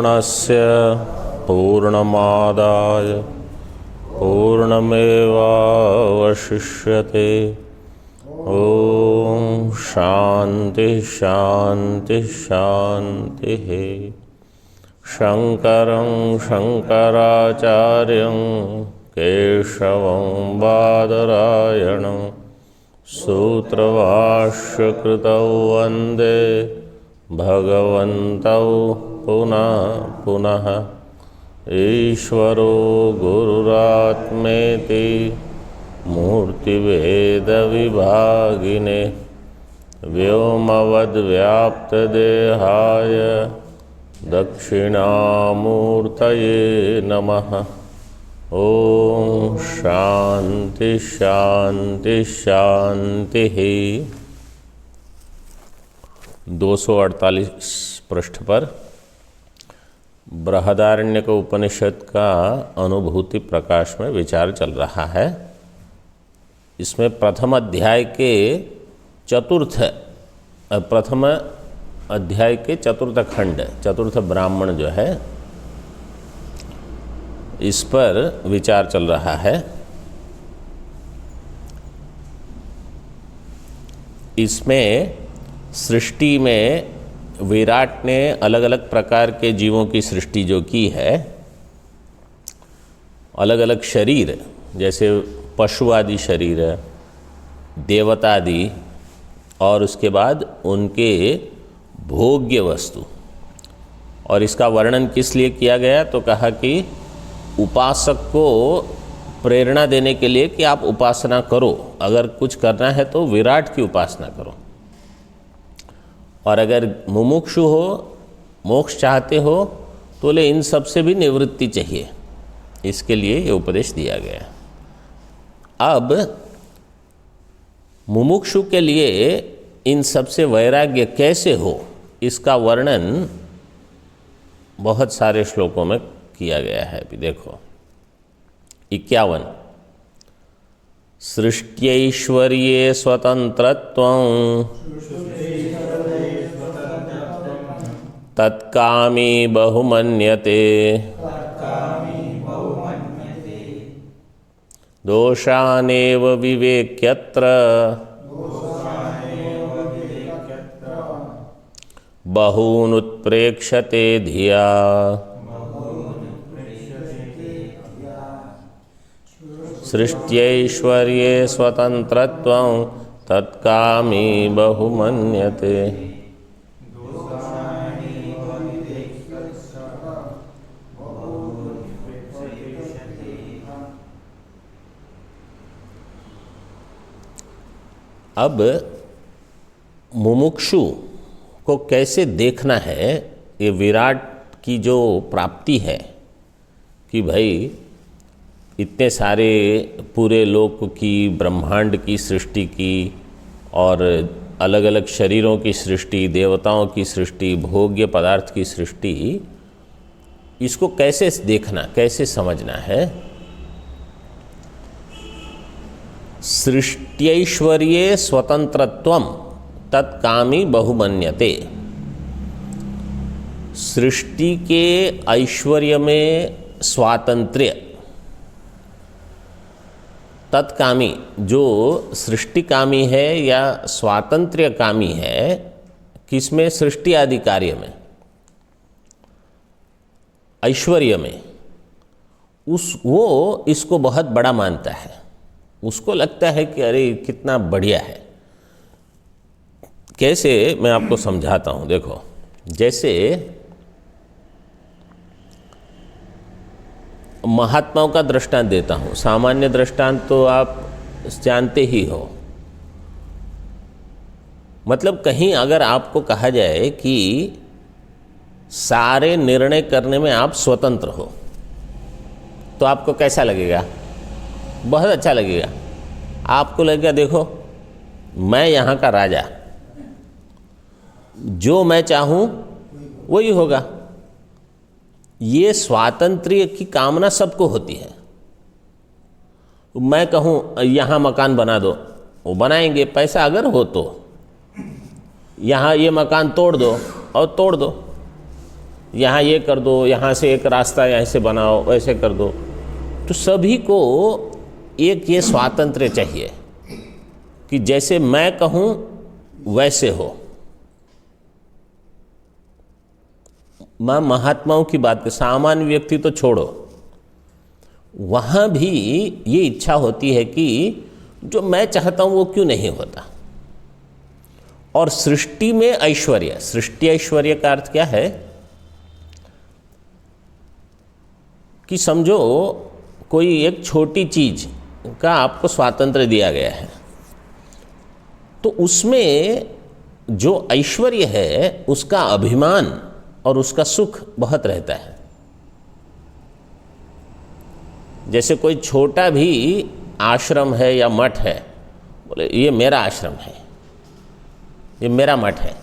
पूर्णस्य पूर्णमादाय पूर्णमेवावशिष्यते। ओम शांति शांति शांति। शंकरं शंकराचार्यं केशवं बादरायणं सूत्रभाष्यकृतौ वन्दे भगवन्तौ पुनः पुनः। ईश्वरो गुरुरात्मेति मूर्तिभेदविभागिने व्योमवद्व्याप्तदेहाय दक्षिणामूर्तये नमः। ओम शांति शांति शांति। 248 पृष्ठ पर बृहदारण्यक उपनिषद का अनुभूति प्रकाश में विचार चल रहा है। इसमें प्रथम अध्याय के चतुर्थ खंड, चतुर्थ ब्राह्मण जो है, इस पर विचार चल रहा है। इसमें सृष्टि में विराट ने अलग अलग प्रकार के जीवों की सृष्टि जो की है, अलग अलग शरीर, जैसे पशु आदि शरीर, देवता आदि, और उसके बाद उनके भोग्य वस्तु। और इसका वर्णन किस लिए किया गया, तो कहा कि उपासक को प्रेरणा देने के लिए कि आप उपासना करो। अगर कुछ करना है तो विराट की उपासना करो, और अगर मुमुक्षु हो, मोक्ष चाहते हो, तो ले इन सब से भी निवृत्ति चाहिए। इसके लिए ये उपदेश दिया गया। अब मुमुक्षु के लिए इन सब से वैराग्य कैसे हो, इसका वर्णन बहुत सारे श्लोकों में किया गया है। अभी देखो 51। सृष्ट्यैश्वर्ये स्वतंत्रत्वं तत्कामी बहुमन्यते दोषानेव विवेक्यत्र बहून् उत्प्रेक्षते धिया। सृष्ट्यैश्वर्ये स्वतंत्रत्वं तत्कामी बहुमन्यते। अब मुमुक्षु को कैसे देखना है, ये विराट की जो प्राप्ति है कि भाई इतने सारे पूरे लोक की, ब्रह्मांड की सृष्टि की, और अलग अलग शरीरों की सृष्टि, देवताओं की सृष्टि, भोग्य पदार्थ की सृष्टि, इसको कैसे देखना, कैसे समझना है। सृष्ट्यैश्वर्ये स्वतंत्रत्वं तत्कामी बहुमन्यते। सृष्टि के ऐश्वर्य में स्वातंत्र्य, तत्कामी, जो सृष्टिकामी है या स्वातंत्र्य कामी है, किसमें? सृष्टि आदि कार्य में, ऐश्वर्य में, वो इसको बहुत बड़ा मानता है। उसको लगता है कि अरे कितना बढ़िया है। कैसे, मैं आपको समझाता हूँ। देखो, जैसे महात्माओं का दृष्टांत देता हूँ। सामान्य दृष्टांत तो आप जानते ही हो। मतलब कहीं अगर आपको कहा जाए कि सारे निर्णय करने में आप स्वतंत्र हो, तो आपको कैसा लगेगा? बहुत अच्छा लगेगा। आपको लगेगा देखो मैं यहाँ का राजा, जो मैं चाहूँ वही होगा। ये स्वातंत्र्य की कामना सबको होती है। मैं कहूँ यहाँ मकान बना दो, वो बनाएंगे, पैसा अगर हो तो। यहाँ ये मकान तोड़ दो और तोड़ दो। यहाँ ये कर दो, यहाँ से एक रास्ता यहाँ से बनाओ, वैसे कर दो। तो सभी को एक ये स्वातंत्र्य चाहिए कि जैसे मैं कहूँ वैसे हो। मैं महात्माओं की बात कर, सामान्य व्यक्ति तो छोड़ो, वहाँ भी ये इच्छा होती है कि जो मैं चाहता हूँ वो क्यों नहीं होता। और सृष्टि में ऐश्वर्य, सृष्टि ऐश्वर्य का अर्थ क्या है कि समझो कोई एक छोटी चीज का आपको स्वातंत्र्य दिया गया है, तो उसमें जो ऐश्वर्य है उसका अभिमान और उसका सुख बहुत रहता है। जैसे कोई छोटा भी आश्रम है या मठ है, बोले ये मेरा आश्रम है, ये मेरा मठ है,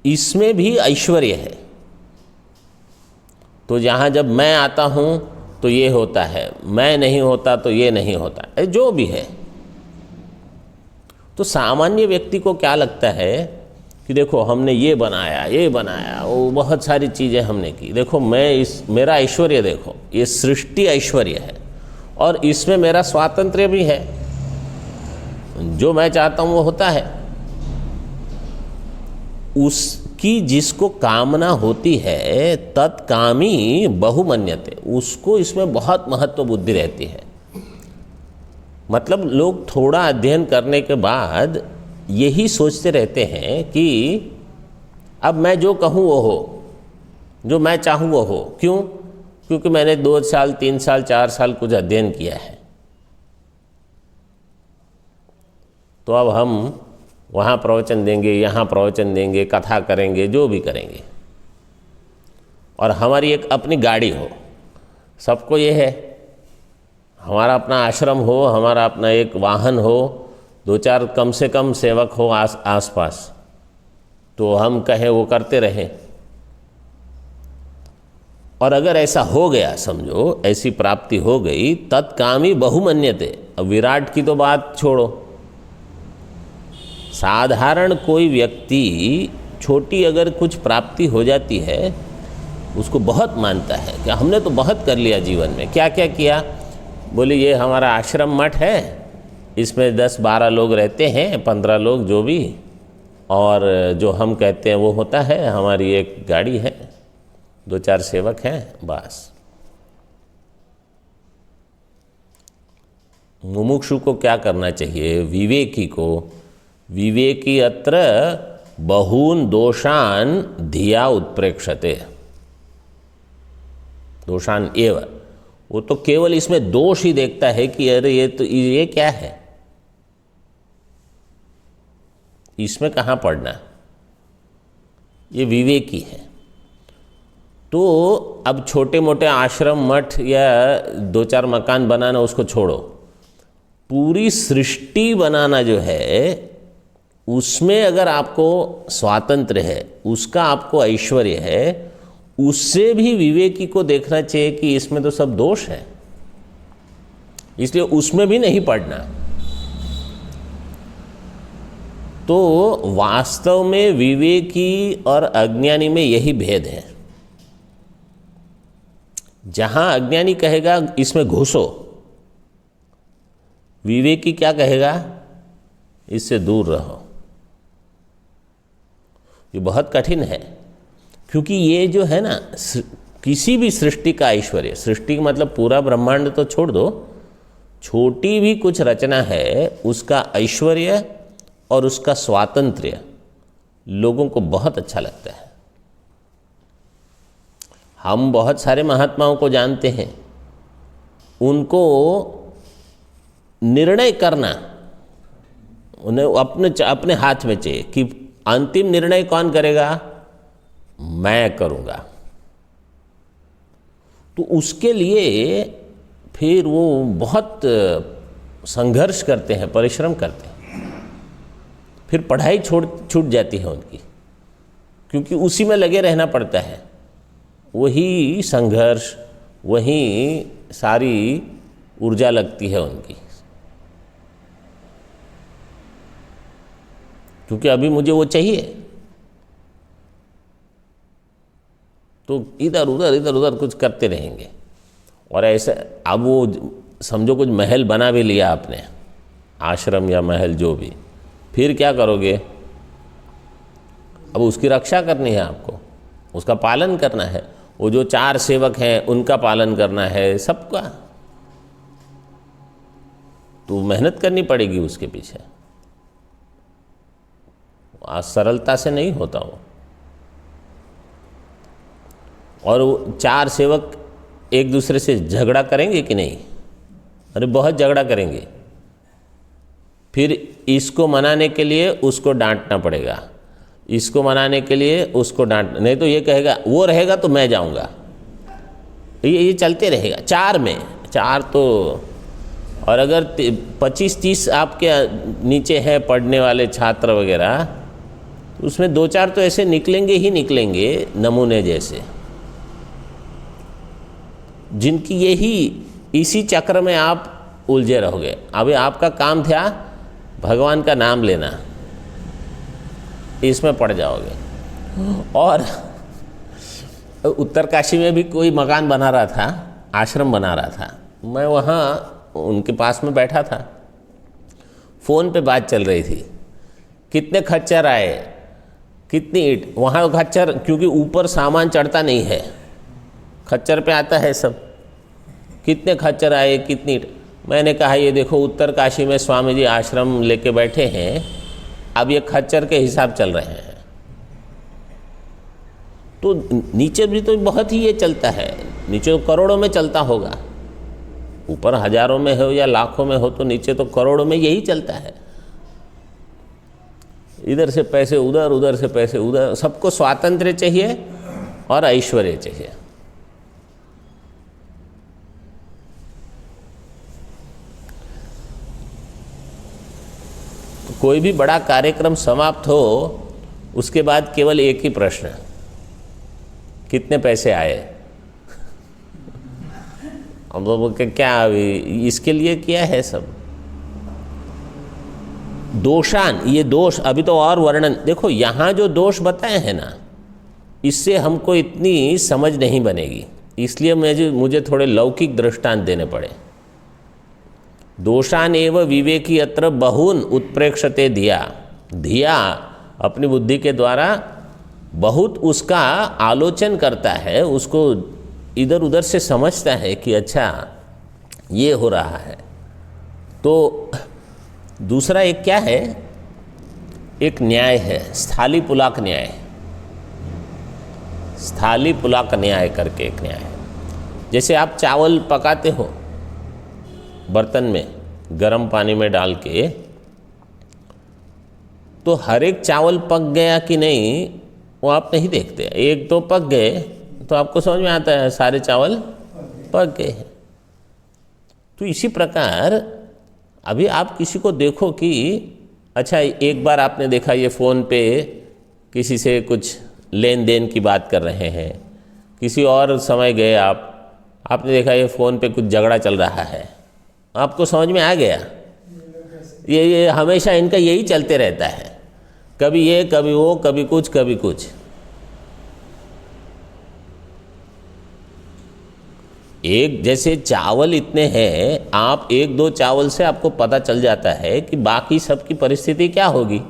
इसमें भी ऐश्वर्य है। तो जहाँ जब मैं आता हूँ तो ये होता है, मैं नहीं होता तो ये नहीं होता, जो भी है। तो सामान्य व्यक्ति को क्या लगता है कि देखो हमने ये बनाया, ये बनाया, वो बहुत सारी चीज़ें हमने की, देखो मेरा ऐश्वर्य देखो, ये सृष्टि ऐश्वर्य है और इसमें मेरा स्वातंत्र्य भी है, जो मैं चाहता हूँ वो होता है। उसकी जिसको कामना होती है तत्कामी बहुमन्यते, उसको इसमें बहुत महत्व बुद्धि रहती है। मतलब लोग थोड़ा अध्ययन करने के बाद यही सोचते रहते हैं कि अब मैं जो कहूँ वो हो, जो मैं चाहूँ वो हो। क्यों? क्योंकि मैंने 2 साल 3 साल 4 साल कुछ अध्ययन किया है, तो अब हम वहाँ प्रवचन देंगे, यहाँ प्रवचन देंगे, कथा करेंगे, जो भी करेंगे, और हमारी एक अपनी गाड़ी हो। सबको ये है, हमारा अपना आश्रम हो, हमारा अपना एक वाहन हो, 2-4 कम से कम सेवक हो आस पास, तो हम कहें वो करते रहें। और अगर ऐसा हो गया, समझो ऐसी प्राप्ति हो गई, तत्कामी बहुमन्यते। अब विराट की तो बात छोड़ो, साधारण कोई व्यक्ति छोटी अगर कुछ प्राप्ति हो जाती है उसको बहुत मानता है कि हमने तो बहुत कर लिया जीवन में। क्या क्या किया? बोले ये हमारा आश्रम मठ है, इसमें 10-12 लोग रहते हैं, 15 लोग जो भी, और जो हम कहते हैं वो होता है। हमारी एक गाड़ी है, 2-4 सेवक हैं, बस। मुमुक्षु को क्या करना चाहिए? विवेकी को, विवेकी अत्र बहून दोषान धिया उत्प्रेक्षते, दोषान एव, वो तो केवल इसमें दोष ही देखता है कि अरे ये क्या है, इसमें कहाँ पढ़ना। ये विवेकी है। तो अब छोटे मोटे आश्रम मठ या 2-4 मकान बनाना उसको छोड़ो, पूरी सृष्टि बनाना जो है उसमें अगर आपको स्वातंत्र्य है, उसका आपको ऐश्वर्य है, उससे भी विवेकी को देखना चाहिए कि इसमें तो सब दोष है, इसलिए उसमें भी नहीं पड़ना। तो वास्तव में विवेकी और अज्ञानी में यही भेद है। जहां अज्ञानी कहेगा इसमें घुसो, विवेकी क्या कहेगा? इससे दूर रहो। ये बहुत कठिन है, क्योंकि ये जो है ना, किसी भी सृष्टि का ऐश्वर्य, सृष्टि का मतलब पूरा ब्रह्मांड तो छोड़ दो, छोटी भी कुछ रचना है, उसका ऐश्वर्य और उसका स्वातंत्र्य लोगों को बहुत अच्छा लगता है। हम बहुत सारे महात्माओं को जानते हैं, उनको निर्णय करना उन्हें अपने हाथ में चाहिए कि अंतिम निर्णय कौन करेगा? मैं करूँगा। तो उसके लिए फिर वो बहुत संघर्ष करते हैं, परिश्रम करते हैं, फिर पढ़ाई छूट जाती है उनकी, क्योंकि उसी में लगे रहना पड़ता है। वही संघर्ष, वही सारी ऊर्जा लगती है उनकी, क्योंकि अभी मुझे वो चाहिए। तो इधर उधर कुछ करते रहेंगे। और ऐसे अब वो समझो कुछ महल बना भी लिया आपने, आश्रम या महल जो भी, फिर क्या करोगे? अब उसकी रक्षा करनी है आपको, उसका पालन करना है, वो जो 4 सेवक हैं उनका पालन करना है, सबका तो मेहनत करनी पड़ेगी उसके पीछे। आज सरलता से नहीं होता वो। और वो 4 सेवक एक दूसरे से झगड़ा करेंगे कि नहीं? अरे बहुत झगड़ा करेंगे। फिर इसको मनाने के लिए उसको डांटना पड़ेगा, इसको मनाने के लिए उसको डांट, नहीं तो ये कहेगा वो रहेगा तो मैं जाऊंगा। ये चलते रहेगा 4 में 4 तो। और अगर 25-30 आपके नीचे हैं पढ़ने वाले छात्र वगैरह, तो उसमें 2-4 तो ऐसे निकलेंगे ही निकलेंगे नमूने जैसे, जिनकी यही इसी चक्र में आप उलझे रहोगे। अभी आपका काम था भगवान का नाम लेना, इसमें पड़ जाओगे। और उत्तरकाशी में भी कोई मकान बना रहा था, आश्रम बना रहा था, मैं वहाँ उनके पास में बैठा था, फ़ोन पे बात चल रही थी, कितने खच्चर आए, कितनी ईंट। वहाँ खच्चर क्योंकि ऊपर सामान चढ़ता नहीं है, खच्चर पे आता है सब, कितने खच्चर आए, कितनी ईंट। मैंने कहा ये देखो उत्तरकाशी में स्वामी जी आश्रम लेके बैठे हैं, अब ये खच्चर के हिसाब चल रहे हैं। तो नीचे भी तो बहुत ही ये चलता है, नीचे तो करोड़ों में चलता होगा, ऊपर हजारों में हो या लाखों में हो, तो नीचे तो करोड़ों में यही चलता है। इधर से पैसे उधर, उधर से पैसे उधर, सबको स्वातंत्र्य चाहिए और ऐश्वर्य चाहिए। कोई भी बड़ा कार्यक्रम समाप्त हो उसके बाद केवल एक ही प्रश्न, कितने पैसे आए? अब वो क्या इसके लिए किया है सब? दोषान, ये दोष अभी तो और वर्णन देखो, यहाँ जो दोष बताए हैं ना, इससे हमको इतनी समझ नहीं बनेगी, इसलिए मुझे थोड़े लौकिक दृष्टांत देने पड़े। दोषान एव विवेकी अत्र बहून उत्प्रेक्षते धिया, धिया अपनी बुद्धि के द्वारा बहुत उसका आलोचन करता है, उसको इधर उधर से समझता है कि अच्छा ये हो रहा है। तो दूसरा एक क्या है, एक न्याय है, स्थाली पुलाक न्याय, स्थाली पुलाक न्याय करके एक न्याय है। जैसे आप चावल पकाते हो बर्तन में गर्म पानी में डाल के, तो हर एक चावल पक गया कि नहीं वो आप नहीं देखते। एक दो पक गए तो आपको समझ में आता है सारे चावल पक गए हैं। तो इसी प्रकार अभी आप किसी को देखो कि अच्छा, एक बार आपने देखा ये फ़ोन पे किसी से कुछ लेन देन की बात कर रहे हैं, किसी और समय गए आपने देखा ये फ़ोन पे कुछ झगड़ा चल रहा है, आपको समझ में आ गया। ये हमेशा इनका यही चलते रहता है, कभी ये कभी वो, कभी कुछ कभी कुछ। एक जैसे चावल इतने हैं, आप 1-2 चावल से आपको पता चल जाता है कि बाकी सबकी परिस्थिति क्या होगी।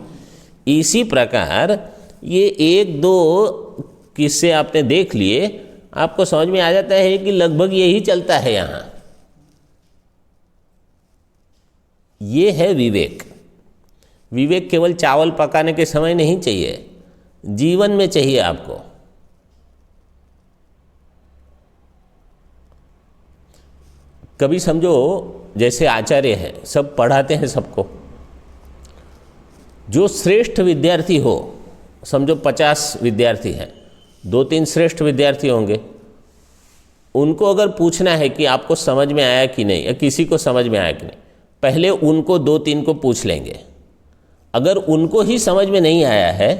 इसी प्रकार ये 1-2 किस्से आपने देख लिए, आपको समझ में आ जाता है कि लगभग यही चलता है यहाँ। ये है विवेक। विवेक केवल चावल पकाने के समय नहीं चाहिए, जीवन में चाहिए आपको। कभी समझो जैसे आचार्य हैं, सब पढ़ाते हैं सबको, जो श्रेष्ठ विद्यार्थी हो, समझो 50 विद्यार्थी हैं, 2-3 श्रेष्ठ विद्यार्थी होंगे, उनको अगर पूछना है कि आपको समझ में आया कि नहीं, या किसी को समझ में आया कि नहीं, पहले उनको 2-3 को पूछ लेंगे। अगर उनको ही समझ में नहीं आया है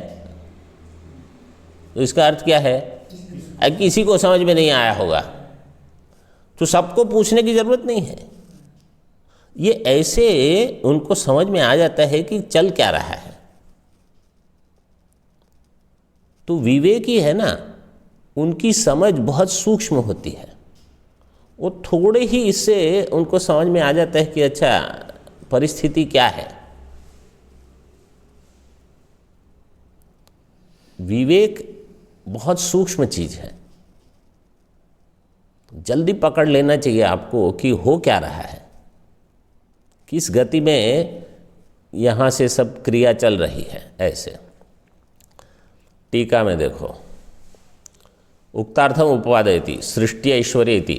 तो इसका अर्थ क्या है? किसी को समझ में नहीं आया होगा, तो सबको पूछने की जरूरत नहीं है। ये ऐसे उनको समझ में आ जाता है कि चल क्या रहा है। तो विवेक ही है ना, उनकी समझ बहुत सूक्ष्म होती है। वो थोड़े ही इससे उनको समझ में आ जाता है कि अच्छा परिस्थिति क्या है। विवेक बहुत सूक्ष्म चीज है, जल्दी पकड़ लेना चाहिए आपको कि हो क्या रहा है, किस गति में यहाँ से सब क्रिया चल रही है। ऐसे टीका में देखो, उक्तार्थम उपवादयति सृष्ट्यैश्वर्येति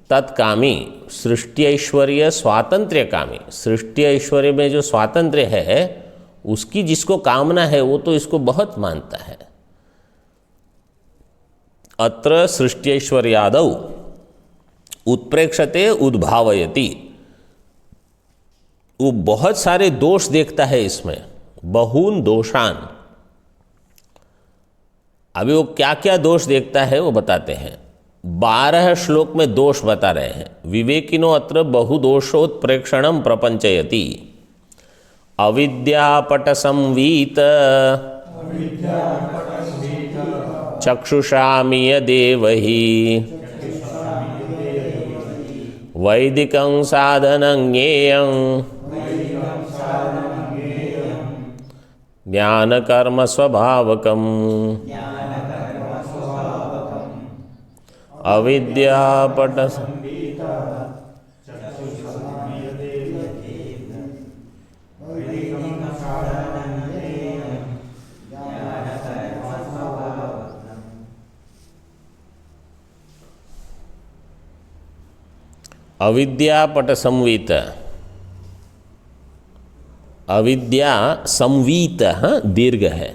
तत्कामी, सृष्ट्यैश्वर्य स्वातंत्र्य कामी। सृष्ट्यैश्वर्य में जो स्वातंत्र्य है उसकी जिसको कामना है वो तो इसको बहुत मानता है। अत्र सृष्ट्यैश्वर्यादौ उत्प्रेक्षते उद्भावयति, वो बहुत सारे दोष देखता है इसमें, बहून दोषान। अभी वो क्या क्या दोष देखता है वो बताते हैं। 12 श्लोक में दोष बता रहे हैं। विवेकिनो अत्र बहुदोषोत्प्रेक्षणम प्रपंचयति। अविद्यापट संवीत चक्षुषामिय देवहि वैदिकं साधनं ज्ञेयं ज्ञानकर्म स्वभावकम् अविद्यापट अविद्यापट संवीत, अविद्या संवीत, हाँ दीर्घ है।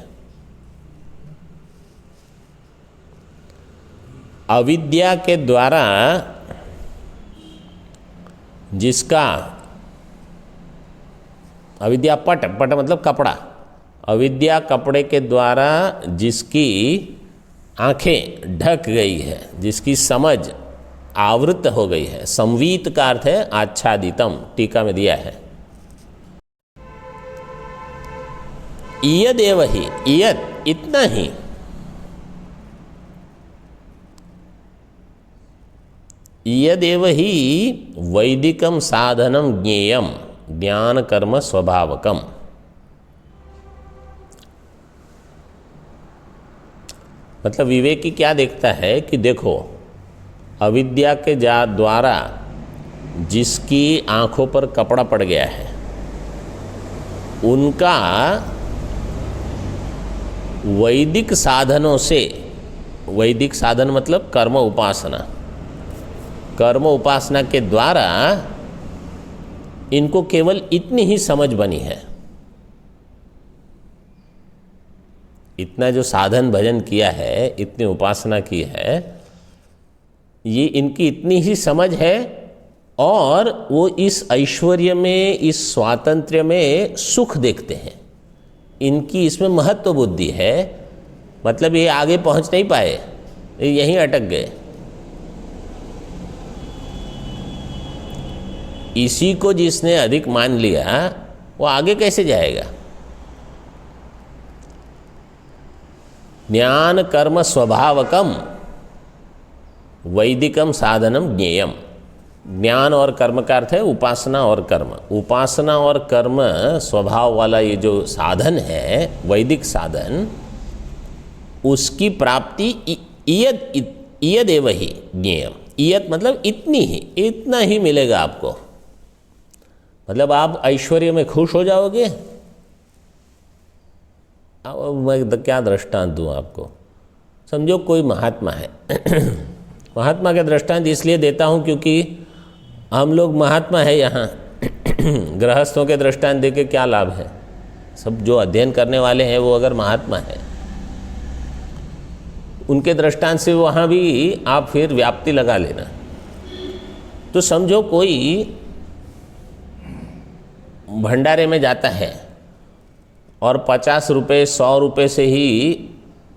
अविद्या के द्वारा जिसका, अविद्या पट, पट मतलब कपड़ा, अविद्या कपड़े के द्वारा जिसकी आंखें ढक गई है, जिसकी समझ आवृत हो गई है। संवीत का अर्थ है आच्छादितम, टीका में दिया है। इयदेव ही, इयद इतना ही, इयदेव ही वैदिकम साधनम ज्ञेयम ज्ञान कर्म स्वभावकम। मतलब विवेकी क्या देखता है कि देखो, अविद्या के द्वारा जिसकी आंखों पर कपड़ा पड़ गया है, उनका वैदिक साधनों से, वैदिक साधन मतलब कर्म उपासना, कर्म उपासना के द्वारा इनको केवल इतनी ही समझ बनी है। इतना जो साधन भजन किया है, इतनी उपासना की है, ये इनकी इतनी ही समझ है। और वो इस ऐश्वर्य में, इस स्वातंत्र्य में सुख देखते हैं। इनकी इसमें महत्व बुद्धि है। मतलब ये आगे पहुंच नहीं पाए, ये यहीं अटक गए। इसी को जिसने अधिक मान लिया वो आगे कैसे जाएगा। ज्ञान कर्म स्वभावकम वैदिकम साधनम ज्ञेयम। ज्ञान और कर्म का अर्थ है उपासना और कर्म। उपासना और कर्म स्वभाव वाला ये जो साधन है, वैदिक साधन, उसकी प्राप्ति इयद एव ही ज्ञेयम। इयत मतलब इतनी ही, इतना ही मिलेगा आपको। मतलब आप ऐश्वर्य में खुश हो जाओगे। अब मैं क्या दृष्टांत दूँ आपको। समझो कोई महात्मा है महात्मा का दृष्टांत इसलिए देता हूँ क्योंकि हम लोग महात्मा है यहाँ गृहस्थों के दृष्टांत देके क्या लाभ है। सब जो अध्ययन करने वाले हैं वो अगर महात्मा है, उनके दृष्टांत से वहाँ भी आप फिर व्याप्ति लगा लेना। तो समझो कोई भंडारे में जाता है और 50 रुपये 100 रुपये से ही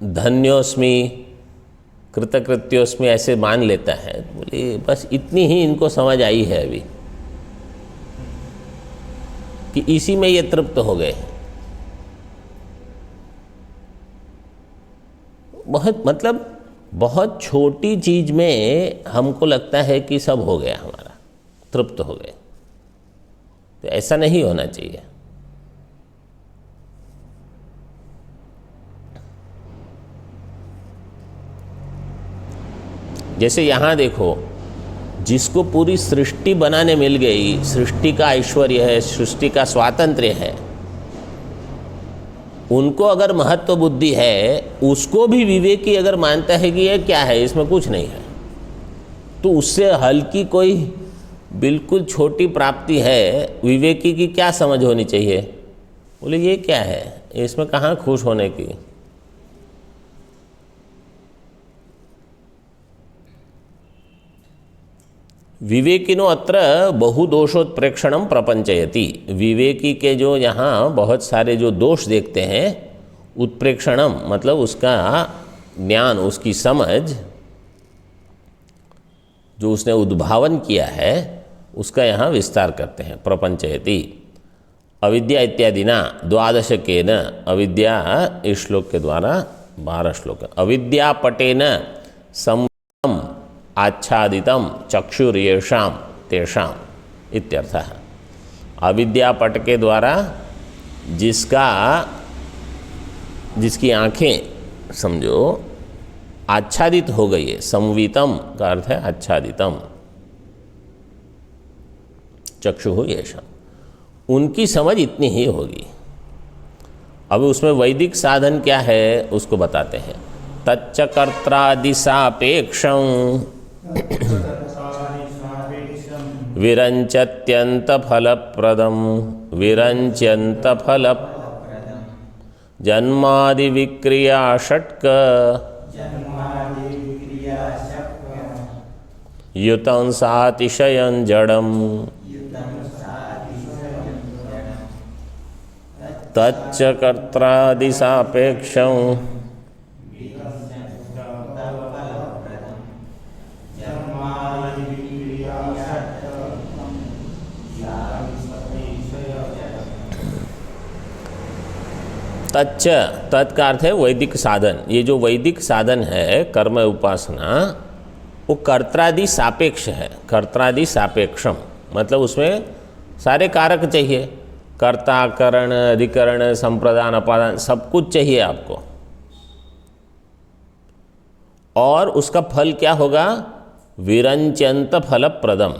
धन्योस्मि कृतकृत्योस्मि ऐसे मान लेता है। बोले बस इतनी ही इनको समझ आई है अभी कि इसी में ये तृप्त हो गए। बहुत मतलब बहुत छोटी चीज में हमको लगता है कि सब हो गया, हमारा तृप्त हो गए, तो ऐसा नहीं होना चाहिए। जैसे यहाँ देखो, जिसको पूरी सृष्टि बनाने मिल गई, सृष्टि का ऐश्वर्य है, सृष्टि का स्वातंत्र्य है, उनको अगर महत्व बुद्धि है, उसको भी विवेकी अगर मानता है कि ये क्या है, इसमें कुछ नहीं है, तो उससे हल्की कोई बिल्कुल छोटी प्राप्ति है, विवेकी की क्या समझ होनी चाहिए? बोले ये क्या है, इसमें कहाँ खुश होने की? विवेकिनो अत्र बहुदोषोत्प्रेक्षणम प्रपंचयति। विवेकी के जो यहाँ बहुत सारे जो दोष देखते हैं, उत्प्रेक्षणम मतलब उसका ज्ञान, उसकी समझ जो उसने उद्भावन किया है, उसका यहाँ विस्तार करते हैं। प्रपंचयति अविद्या इत्यादि ना 12 के न, अविद्या इस श्लोक के द्वारा 12 श्लोक। अविद्या पटेन सम आच्छादितम चक्षुर्येषाम तेषाम इत्यर्थः। अविद्या पट के द्वारा जिसकी आँखें समझो आच्छादित हो गई है, संवीतम का अर्थ है आच्छादितम, चक्षु येषाम, उनकी समझ इतनी ही होगी। अब उसमें वैदिक साधन क्या है उसको बताते हैं। तच्च कर्त्रादिसापेक्षं विरञ्चत्यन्तफलप्रदं जन्मादिविक्रिया षट्क युतं सातिशयं जडम् तच्च कर्त्रादिसापेक्षं तच्च, तत् का अर्थ है वैदिक साधन। ये जो वैदिक साधन है कर्म उपासना, वो कर्त्रादि सापेक्ष है। कर्त्रादि सापेक्षम मतलब उसमें सारे कारक चाहिए, कर्ता, करण, अधिकरण, संप्रदान, अपादान, सब कुछ चाहिए आपको। और उसका फल क्या होगा? विरंच्यंत फलप्रदम।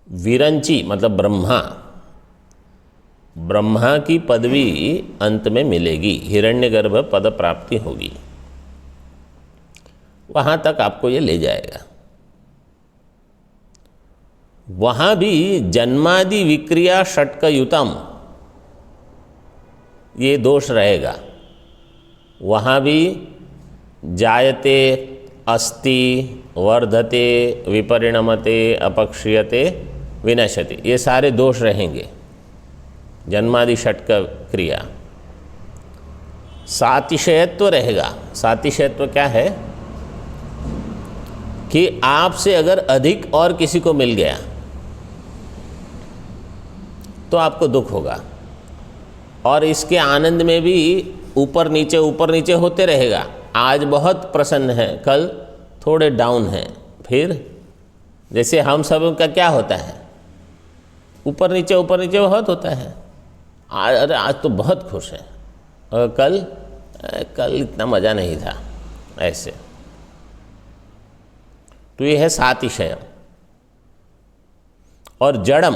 विरंची मतलब ब्रह्मा की पदवी अंत में मिलेगी, हिरण्यगर्भ पद प्राप्ति होगी, वहाँ तक आपको ये ले जाएगा। वहाँ भी जन्मादि विक्रिया षट्कयुतम ये दोष रहेगा। वहाँ भी जायते, अस्ति, वर्धते, विपरिणमते, अपक्षीयते, विनश्यति, ये सारे दोष रहेंगे। जन्मादि षट्क क्रिया। सातिशयत्व रहेगा। सातिशयत्व क्या है कि आपसे अगर अधिक और किसी को मिल गया तो आपको दुख होगा, और इसके आनंद में भी ऊपर नीचे होते रहेगा। आज बहुत प्रसन्न है, कल थोड़े डाउन है। फिर जैसे हम सब का क्या होता है, ऊपर नीचे बहुत होता है। अरे आज तो बहुत खुश है, और कल इतना मज़ा नहीं था, ऐसे। तो ये है सातिशय। और जड़म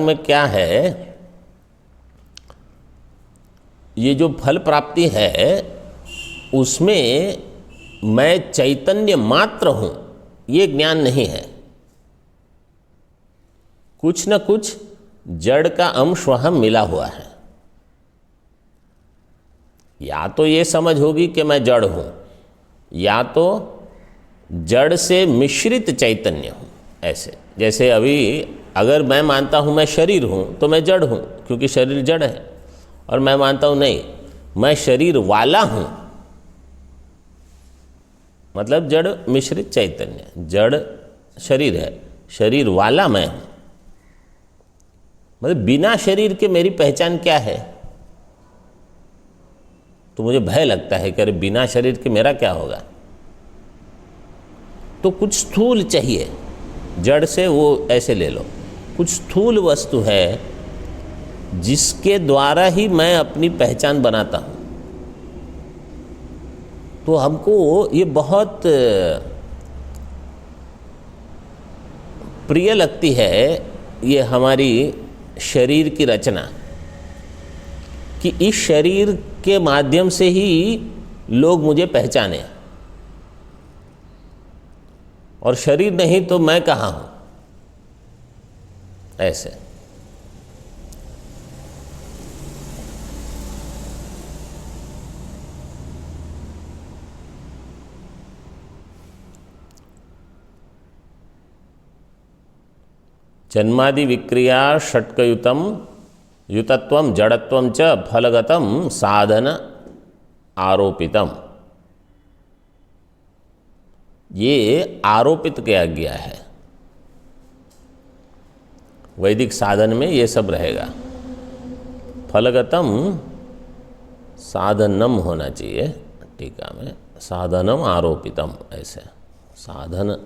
में क्या है, ये जो फल प्राप्ति है उसमें मैं चैतन्य मात्र हूँ, ये ज्ञान नहीं है। कुछ न कुछ जड़ का अंश वहाँ मिला हुआ है। या तो ये समझ होगी कि मैं जड़ हूँ, या तो जड़ से मिश्रित चैतन्य हूँ। ऐसे जैसे अभी अगर मैं मानता हूँ मैं शरीर हूँ तो मैं जड़ हूँ, क्योंकि शरीर जड़ है। और मैं मानता हूँ नहीं, मैं शरीर वाला हूँ, मतलब जड़ मिश्रित चैतन्य। जड़ शरीर है, शरीर वाला मैं हूँ। मतलब बिना शरीर के मेरी पहचान क्या है? तो मुझे भय लगता है कि अरे बिना शरीर के मेरा क्या होगा। तो कुछ स्थूल चाहिए, जड़ से वो ऐसे ले लो, कुछ स्थूल वस्तु है जिसके द्वारा ही मैं अपनी पहचान बनाता हूँ। तो हमको ये बहुत प्रिय लगती है ये हमारी शरीर की रचना, कि इस शरीर के माध्यम से ही लोग मुझे पहचाने, और शरीर नहीं तो मैं कहाँ हूँ, ऐसे। जन्मादि विक्रिया षट्कयुतम युतत्वम जड़त्वम च फलगतम साधन आरोपितम। ये आरोपित किया गया है, वैदिक साधन में ये सब रहेगा। फलगतम साधनम होना चाहिए टीका में, साधनम आरोपितम, ऐसे। साधन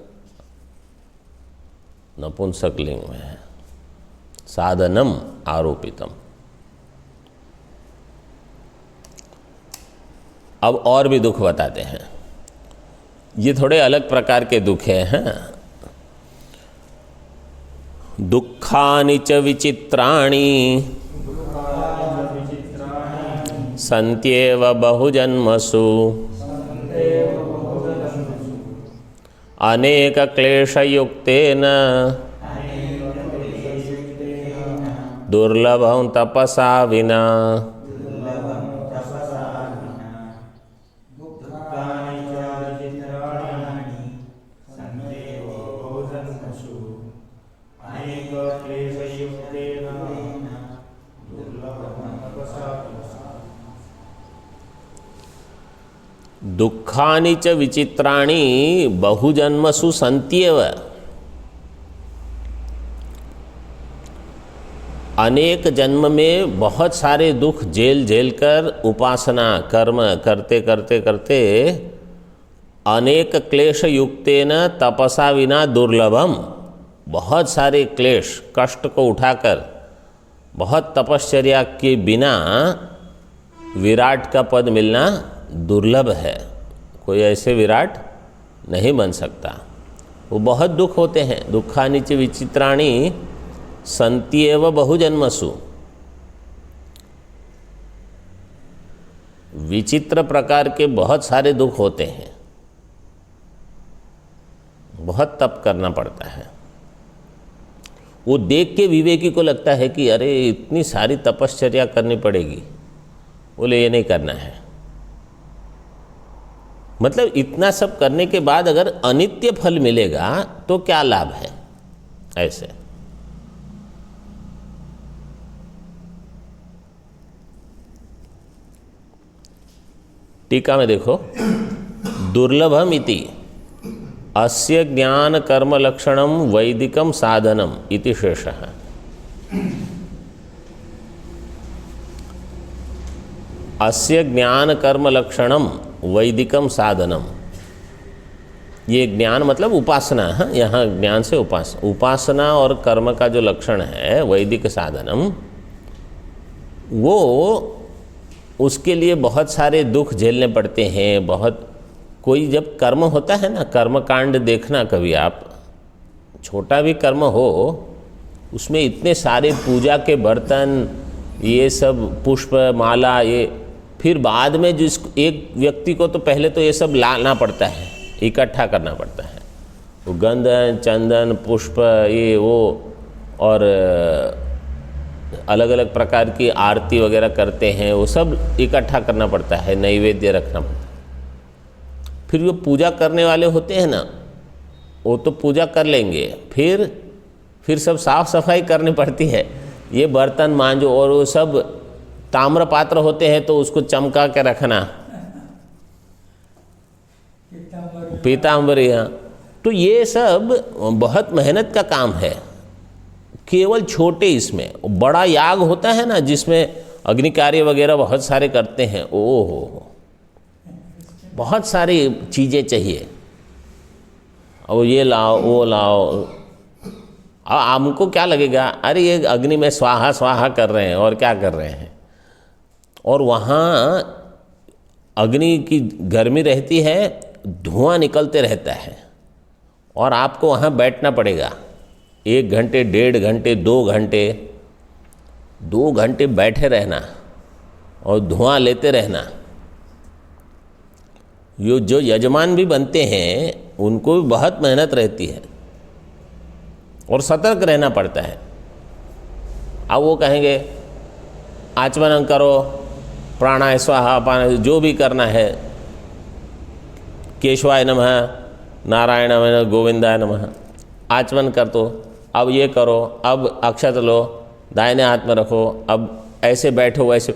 नपुंसक लिंग में है, साधनम आरोपितम। अब और भी दुख बताते हैं, ये थोड़े अलग प्रकार के दुख हैं। दुखानि च विचित्राणि सन्त्येव बहुजन्मसु अनेक क्लेशयुक्तेन दुर्लभं तपसा विना। दुखानि च विचित्राणि बहुजन्मसु सन्त्येव। अनेक जन्म में बहुत सारे दुख झेल झेल कर उपासना कर्म करते करते करते अनेक क्लेश युक्तेन तपसा विना दुर्लभम, बहुत सारे क्लेश कष्ट को उठाकर बहुत तपश्चर्या के बिना विराट का पद मिलना दुर्लभ है। कोई ऐसे विराट नहीं बन सकता। वो बहुत दुख होते हैं। दुखानि च विचित्राणि सन्त्येव बहुजन्मसु। विचित्र प्रकार के बहुत सारे दुख होते हैं, बहुत तप करना पड़ता है। वो देख के विवेकी को लगता है कि अरे इतनी सारी तपश्चर्या करनी पड़ेगी, बोले ये नहीं करना है। मतलब इतना सब करने के बाद अगर अनित्य फल मिलेगा तो क्या लाभ है, ऐसे। टीका में देखो, दुर्लभम इति अस्य ज्ञान कर्म लक्षणम वैदिकम साधनम इति शेषः। अस्य ज्ञान कर्म लक्षणम वैदिकम साधनम, ये ज्ञान मतलब उपासना है, यहाँ ज्ञान से उपासना और कर्म का जो लक्षण है वैदिक साधनम, वो उसके लिए बहुत सारे दुख झेलने पड़ते हैं। बहुत कोई जब कर्म होता है ना, कर्म कांड देखना कभी आप, छोटा भी कर्म हो उसमें इतने सारे पूजा के बर्तन, ये सब पुष्प माला, ये फिर बाद में जिस एक व्यक्ति को तो पहले तो ये सब लाना पड़ता है, इकट्ठा करना पड़ता है। वो गंधन चंदन पुष्प ये वो और अलग अलग प्रकार की आरती वगैरह करते हैं, वो सब इकट्ठा करना पड़ता है, नैवेद्य रखना पड़ता है। फिर वो पूजा करने वाले होते हैं ना, वो तो पूजा कर लेंगे, फिर सब साफ सफाई करनी पड़ती है। ये बर्तन मांजो, और वो सब ताम्र पात्र होते हैं तो उसको चमका के रखना, पीताम्बरी। हाँ, तो ये सब बहुत मेहनत का काम है। केवल छोटे, इसमें बड़ा याग होता है ना जिसमें अग्नि कार्य वगैरह बहुत सारे करते हैं। ओहो, बहुत सारी चीज़ें चाहिए, और ये लाओ वो लाओ। अब हमको क्या लगेगा, अरे ये अग्नि में स्वाहा स्वाहा कर रहे हैं और क्या कर रहे हैं। और वहाँ अग्नि की गर्मी रहती है, धुआं निकलते रहता है, और आपको वहाँ बैठना पड़ेगा 1 घंटे, 1.5 घंटे, 2 घंटे, 2 घंटे बैठे रहना और धुआं लेते रहना। यो जो यजमान भी बनते हैं उनको भी बहुत मेहनत रहती है और सतर्क रहना पड़ता है। अब वो कहेंगे आचमन करो, प्राणाय स्वाहा, अपान, जो भी करना है, केशवाय नमः, नारायण नमः, गोविंदाय नमः, आचमन कर दो, अब ये करो, अब अक्षत लो, दाहिने हाथ में रखो, अब ऐसे बैठो वैसे।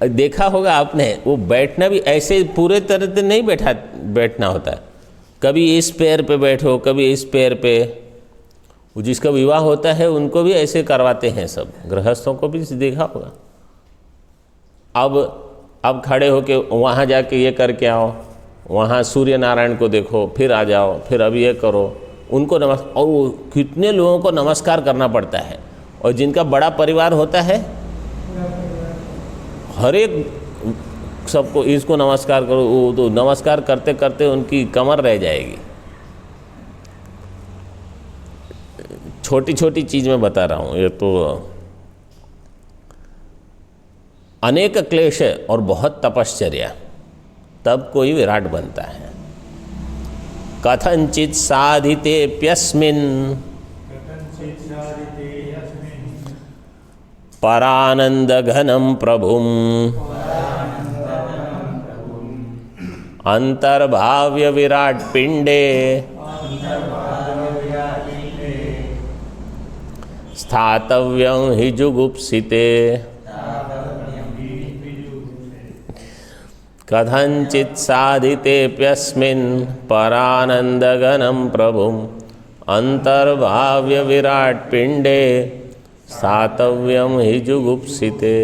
देखा होगा आपने, वो बैठना भी ऐसे पूरे तरह से नहीं बैठना होता है। कभी इस पैर पे बैठो, कभी इस पैर पे। वो जिसका विवाह होता है उनको भी ऐसे करवाते हैं, सब गृहस्थों को भी देखा होगा। अब खड़े होके वहाँ जाके ये करके आओ, वहाँ सूर्य नारायण को देखो, फिर आ जाओ, फिर अब ये करो, उनको नमस्कार। और कितने लोगों को नमस्कार करना पड़ता है, और जिनका बड़ा परिवार होता है हर एक सबको इसको नमस्कार करो, वो तो नमस्कार करते करते उनकी कमर रह जाएगी। छोटी छोटी चीज़ मैं बता रहा हूँ, ये तो अनेक क्लेश और बहुत तपश्चर्या, तब कोई विराट बनता है। कथंचित साधितेप्यस्मिन् परानंद घनम प्रभुम अंतर्भाव्य विराट पिंडे स्थातव्यं हि जुगुप्सिते। कथंचित् साधितेप्यस्मिन् परानंद घनम प्रभुम अंतर्भाव्य विराट पिंडे स्थातव्यम हि जुगुप्सिते।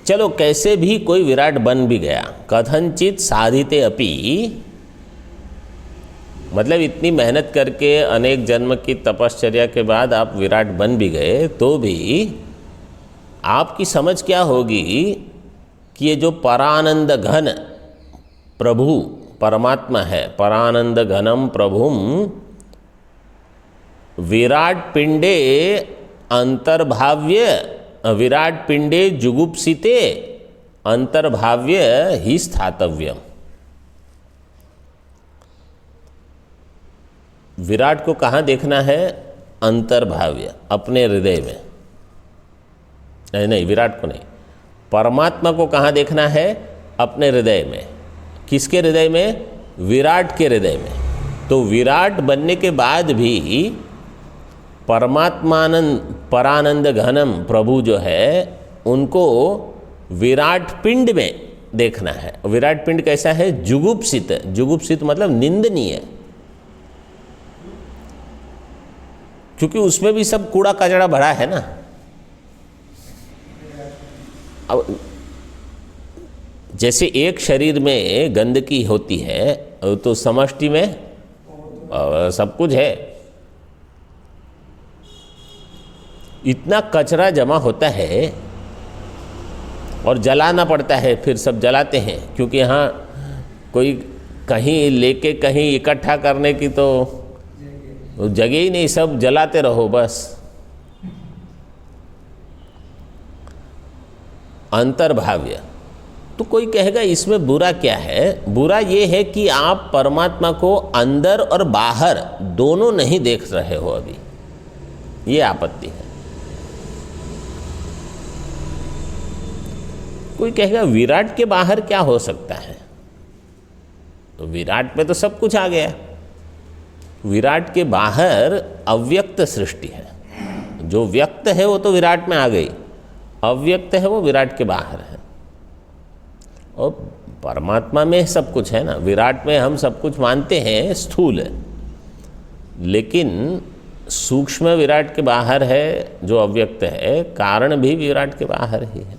चलो कैसे भी कोई विराट बन भी गया, कथंचित साधिते अपि, मतलब इतनी मेहनत करके अनेक जन्म की तपश्चर्या के बाद आप विराट बन भी गए, तो भी आपकी समझ क्या होगी कि ये जो परानंद घन प्रभु परमात्मा है, परानंद घनम प्रभुम विराट पिंडे अंतर्भाव्य, विराट पिंडे जुगुप्सिते अंतर्भाव्य ही स्थातव्यम। विराट को कहाँ देखना है? अंतर्भाव्य, अपने हृदय में। नहीं, विराट को नहीं, परमात्मा को कहाँ देखना है? अपने हृदय में। किसके हृदय में? विराट के हृदय में। तो विराट बनने के बाद भी परमात्मानंद परानंद घनम प्रभु जो है उनको विराट पिंड में देखना है। विराट पिंड कैसा है? जुगुप्सित। जुगुप्सित मतलब निंदनीय, क्योंकि उसमें भी सब कूड़ा कचड़ा भरा है ना। अब जैसे एक शरीर में गंदगी होती है तो समष्टि में सब कुछ है। इतना कचरा जमा होता है और जलाना पड़ता है, फिर सब जलाते हैं, क्योंकि यहाँ कोई कहीं लेके कहीं इकट्ठा करने की तो जगह ही नहीं, सब जलाते रहो बस। अंतर्भाव्य। तो कोई कहेगा इसमें बुरा क्या है? बुरा ये है कि आप परमात्मा को अंदर और बाहर दोनों नहीं देख रहे हो अभी, ये आपत्ति है। कोई कहेगा विराट के बाहर क्या हो सकता है? तो विराट में तो सब कुछ आ गया। विराट के बाहर अव्यक्त सृष्टि है। जो व्यक्त है वो तो विराट में आ गई, अव्यक्त है वो विराट के बाहर है। और परमात्मा में सब कुछ है ना। विराट में हम सब कुछ मानते हैं स्थूल है, लेकिन सूक्ष्म विराट के बाहर है जो अव्यक्त है, कारण भी विराट के बाहर ही है।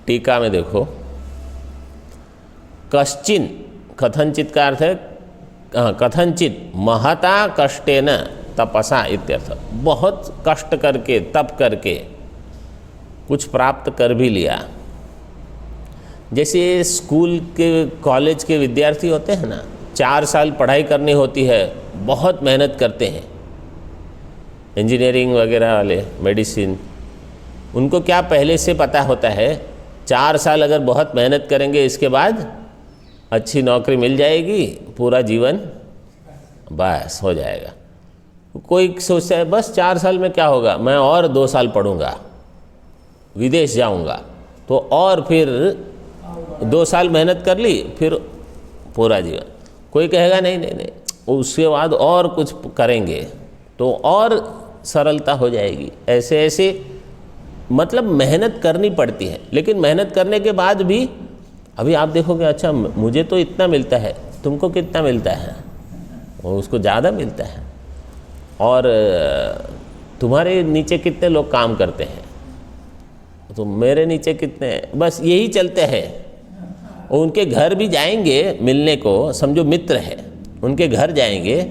टीका में देखो, कश्चिन, कथनचित का अर्थ है कथनचित महता कष्टेन तपसा इत्यर्थ। बहुत कष्ट करके, तप करके कुछ प्राप्त कर भी लिया। जैसे स्कूल के, कॉलेज के विद्यार्थी होते हैं ना, 4 साल पढ़ाई करनी होती है, बहुत मेहनत करते हैं। इंजीनियरिंग वगैरह वाले, मेडिसिन, उनको क्या पहले से पता होता है 4 साल अगर बहुत मेहनत करेंगे, इसके बाद अच्छी नौकरी मिल जाएगी, पूरा जीवन बस हो जाएगा। कोई सोचता है बस 4 साल में क्या होगा, मैं और 2 साल पढ़ूंगा, विदेश जाऊंगा, तो और फिर 2 साल मेहनत कर ली, फिर पूरा जीवन। कोई कहेगा नहीं नहीं नहीं, उसके बाद और कुछ करेंगे तो और सरलता हो जाएगी। ऐसे ऐसे मतलब मेहनत करनी पड़ती है। लेकिन मेहनत करने के बाद भी अभी आप देखोगे, अच्छा मुझे तो इतना मिलता है, तुमको कितना मिलता है, वो उसको ज़्यादा मिलता है। और तुम्हारे नीचे कितने लोग काम करते हैं, तो मेरे नीचे कितने, बस यही चलते हैं। और उनके घर भी जाएंगे मिलने को, समझो मित्र है, उनके घर जाएंगे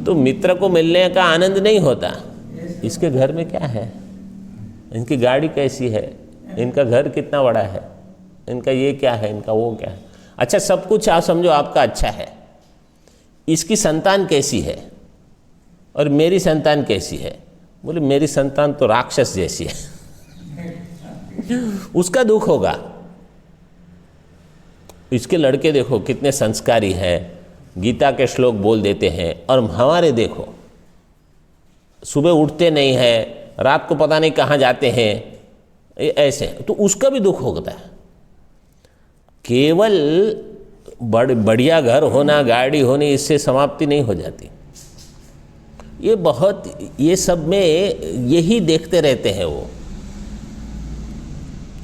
तो मित्र को मिलने का आनंद नहीं होता। इसके घर में क्या है, इनकी गाड़ी कैसी है, इनका घर कितना बड़ा है, इनका ये क्या है, इनका वो क्या है। अच्छा, सब कुछ आप समझो आपका अच्छा है, इसकी संतान कैसी है और मेरी संतान कैसी है। बोले मेरी संतान तो राक्षस जैसी है। उसका दुख होगा। इसके लड़के देखो कितने संस्कारी हैं, गीता के श्लोक बोल देते हैं, और हमारे देखो सुबह उठते नहीं हैं, रात को पता नहीं कहाँ जाते हैं, ऐसे, तो उसका भी दुख होता है। केवल बढ़िया घर होना, गाड़ी होनी, इससे समाप्ति नहीं हो जाती। ये बहुत, ये सब में यही देखते रहते हैं वो।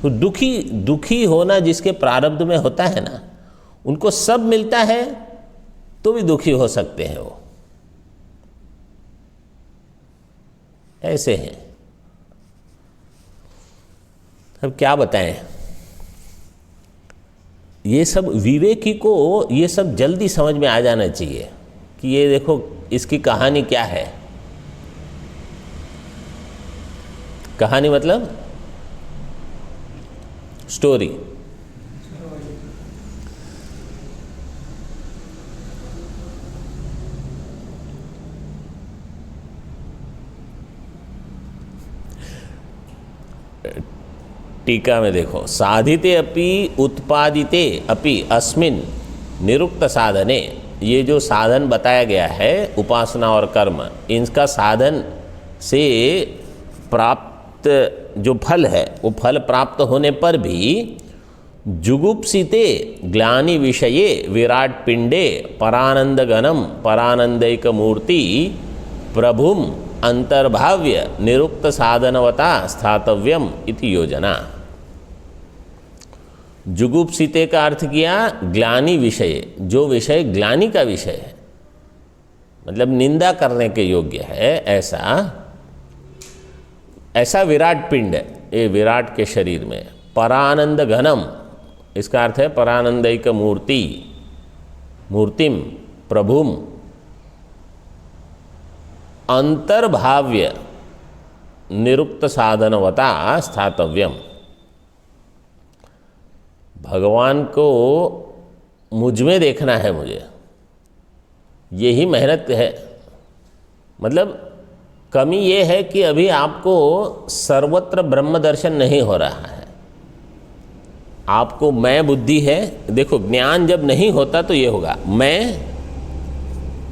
तो दुखी होना जिसके प्रारब्ध में होता है ना, उनको सब मिलता है तो भी दुखी हो सकते हैं वो, ऐसे हैं। अब क्या बताएं, ये सब विवेकी को ये सब जल्दी समझ में आ जाना चाहिए कि ये देखो इसकी कहानी क्या है। कहानी मतलब स्टोरी। टीका में देखो, साधिते अपि उत्पादिते अपि अस्मिन् निरुक्त साधने, ये जो साधन बताया गया है उपासना और कर्म, इनका साधन से प्राप्त जो फल है, वो फल प्राप्त होने पर भी जुगुप्सिते ग्लानि विषये विराट पिंडे परानंद घनम परानंदैक मूर्ति प्रभुम अंतर्भाव्य निरुक्त साधनवता स्थातव्यम इति योजना। जुगुप्सिते का अर्थ किया ग्लानि विषय, जो विषय ग्लानि का विषय है, मतलब निंदा करने के योग्य है, ऐसा विराट पिंड, ये विराट के शरीर में। परानंद घनम, इसका अर्थ है परानंदैक मूर्ति, मूर्तिम प्रभुम अंतर्भाव्य निरुक्त साधनवता स्थातव्यम। भगवान को मुझ में देखना है मुझे, यही मेहनत है। मतलब कमी ये है कि अभी आपको सर्वत्र ब्रह्म दर्शन नहीं हो रहा है। आपको मैं बुद्धि है, देखो ज्ञान जब नहीं होता तो ये होगा, मैं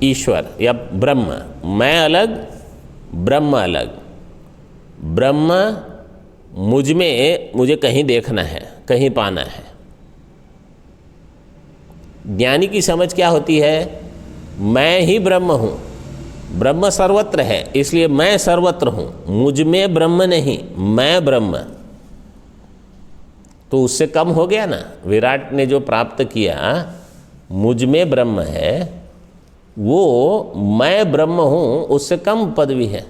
ईश्वर या ब्रह्म, मैं अलग ब्रह्म अलग, ब्रह्म मुझ में, मुझे कहीं देखना है, कहीं पाना है। ज्ञानी की समझ क्या होती है, मैं ही ब्रह्म हूँ, ब्रह्म सर्वत्र है, इसलिए मैं सर्वत्र हूँ, मुझ में ब्रह्म नहीं, मैं ब्रह्म। तो उससे कम हो गया ना। विराट ने जो प्राप्त किया, मुझ में ब्रह्म है, वो मैं ब्रह्म हूं उससे कम पदवी है।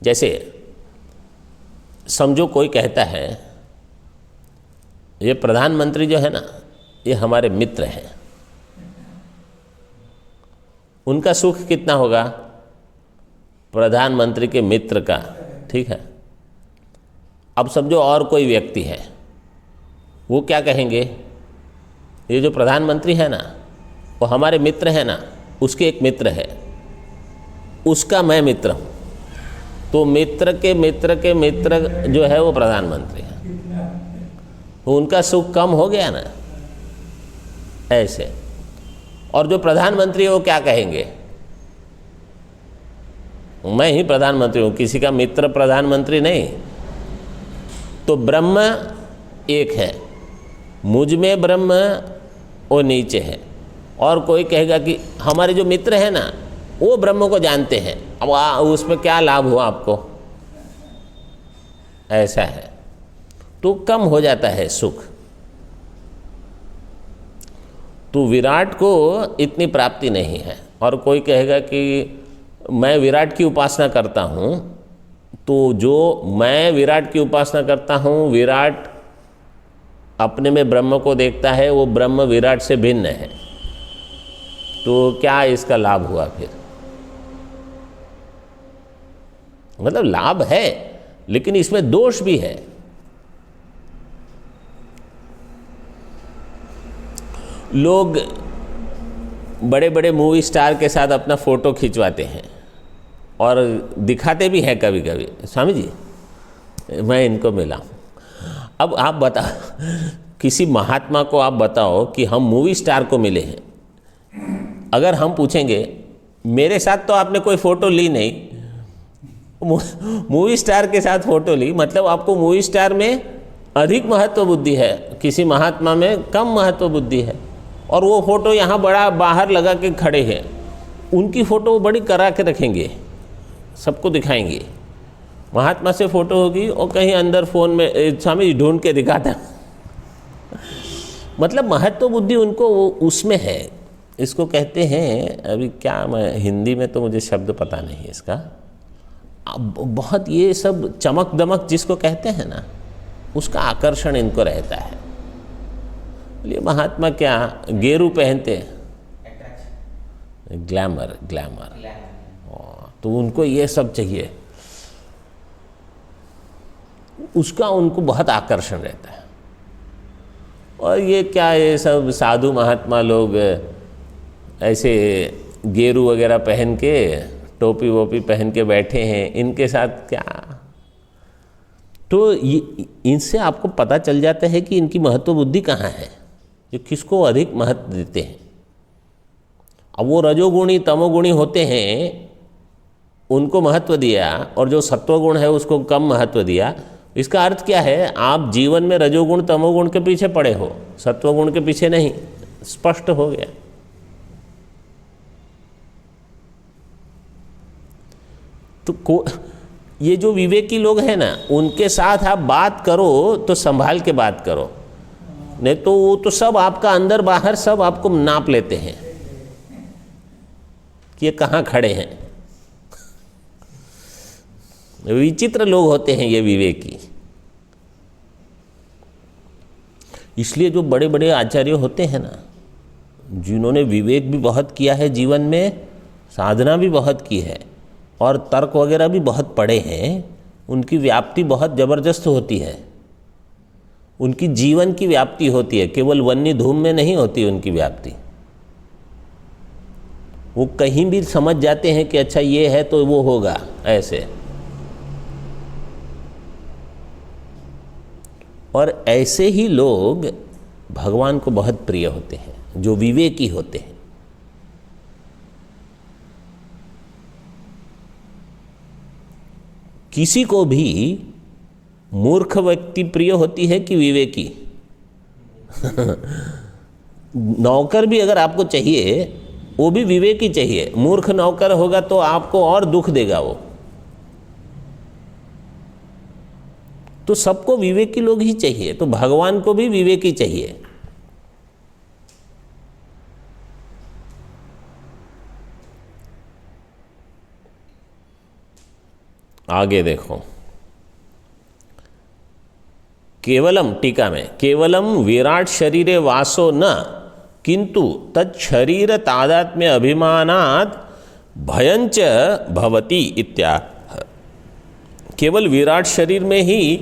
जैसे समझो कोई कहता है ये प्रधानमंत्री जो है ना ये हमारे मित्र हैं, उनका सुख कितना होगा प्रधानमंत्री के मित्र का, ठीक है। अब समझो और कोई व्यक्ति है, वो क्या कहेंगे, ये जो प्रधानमंत्री है ना वो हमारे मित्र है ना, उसके एक मित्र है, उसका मैं मित्र हूँ, तो मित्र के मित्र के मित्र जो है वो प्रधानमंत्री है, तो उनका सुख कम हो गया ना ऐसे। और जो प्रधानमंत्री है वो क्या कहेंगे, मैं ही प्रधानमंत्री हूँ, किसी का मित्र प्रधानमंत्री नहीं। तो ब्रह्म एक है, मुझ में ब्रह्म वो नीचे है। और कोई कहेगा कि हमारे जो मित्र हैं ना वो ब्रह्म को जानते हैं, अब उसमें क्या लाभ हुआ आपको, ऐसा है, तो कम हो जाता है सुख। तो विराट को इतनी प्राप्ति नहीं है। और कोई कहेगा कि मैं विराट की उपासना करता हूँ, तो जो मैं विराट की उपासना करता हूँ, विराट अपने में ब्रह्म को देखता है, वो ब्रह्म विराट से भिन्न है, तो क्या इसका लाभ हुआ फिर? मतलब लाभ है लेकिन इसमें दोष भी है। लोग बड़े बड़े मूवी स्टार के साथ अपना फोटो खिंचवाते हैं और दिखाते भी हैं कभी कभी, स्वामी जी मैं इनको मिला हूँ। अब आप बताओ, किसी महात्मा को आप बताओ कि हम मूवी स्टार को मिले हैं, अगर हम पूछेंगे मेरे साथ तो आपने कोई फ़ोटो ली नहीं, मूवी स्टार के साथ फ़ोटो ली, मतलब आपको मूवी स्टार में अधिक महत्व बुद्धि है, किसी महात्मा में कम महत्व बुद्धि है। और वो फ़ोटो यहाँ बड़ा बाहर लगा के खड़े हैं, उनकी फ़ोटो बड़ी करा के रखेंगे, सबको दिखाएंगे। महात्मा से फ़ोटो होगी और कहीं अंदर फ़ोन में स्वामी जी ढूंढ के दिखाता मतलब महत्व बुद्धि उनको उसमें है। इसको कहते हैं, अभी क्या, मैं हिंदी में तो मुझे शब्द पता नहीं इसका, अब बहुत ये सब चमक दमक जिसको कहते हैं ना, उसका आकर्षण इनको रहता है। ये महात्मा क्या गेरू पहनते हैं, ग्लैमर ग्लैमर, तो उनको ये सब चाहिए, उसका उनको बहुत आकर्षण रहता है। और ये क्या, ये सब साधु महात्मा लोग ऐसे गेरू वगैरह पहन के, टोपी वोपी पहन के बैठे हैं, इनके साथ क्या? तो इनसे आपको पता चल जाता है कि इनकी महत्व बुद्धि कहाँ है, जो किसको अधिक महत्व देते हैं। अब वो रजोगुणी तमोगुणी होते हैं, उनको महत्व दिया, और जो सत्वगुण है उसको कम महत्व दिया। इसका अर्थ क्या है, आप जीवन में रजोगुण तमोगुण के पीछे पड़े हो, सत्वगुण के पीछे नहीं। स्पष्ट हो गया। तो ये जो विवेकी लोग हैं ना, उनके साथ आप बात करो तो संभाल के बात करो, नहीं तो वो तो सब आपका अंदर बाहर सब आपको नाप लेते हैं कि ये कहाँ खड़े हैं। विचित्र लोग होते हैं ये विवेकी। इसलिए जो बड़े बड़े आचार्य होते हैं ना, जिन्होंने विवेक भी बहुत किया है जीवन में, साधना भी बहुत की है और तर्क वगैरह भी बहुत पढ़े हैं, उनकी व्याप्ति बहुत ज़बरदस्त होती है। उनकी जीवन की व्याप्ति होती है, केवल वन्य धूम में नहीं होती उनकी व्याप्ति। वो कहीं भी समझ जाते हैं कि अच्छा ये है तो वो होगा, ऐसे। और ऐसे ही लोग भगवान को बहुत प्रिय होते हैं, जो विवेकी होते हैं। किसी को भी मूर्ख व्यक्ति प्रिय होती है कि विवेकी? नौकर भी अगर आपको चाहिए, वो भी विवेकी चाहिए। मूर्ख नौकर होगा तो आपको और दुख देगा वो। तो सबको विवेकी लोग ही चाहिए, तो भगवान को भी विवेकी चाहिए। आगे देखो, केवलम, टीका में, केवलम विराट शरीरे वासो न किंतु तच्छरीर तादात्म्य अभिमानात् भयंच भवति इत्याह। केवल विराट शरीर में ही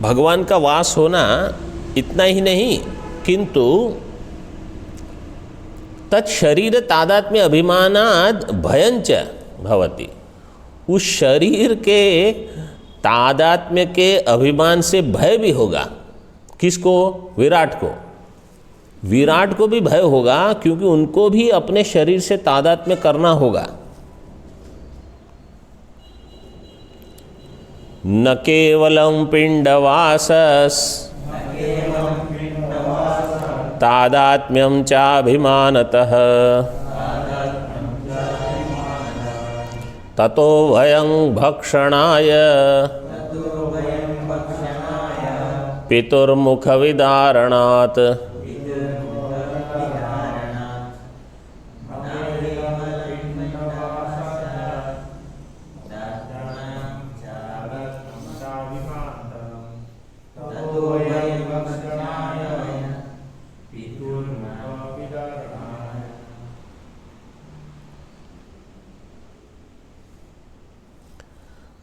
भगवान का वास होना इतना ही नहीं, किंतु तत्शरीर तादात्म्य अभिमानात् भयंच भवति, उस शरीर के तादात्म्य के अभिमान से भय भी होगा। किसको? विराट को। विराट को भी भय होगा, क्योंकि उनको भी अपने शरीर से तादात्म्य करना होगा। न केवलम पिंडवासस तादात्म्यम चाभिमानतः ततो भयं भक्षणाय पितुर्मुखविदारणात्।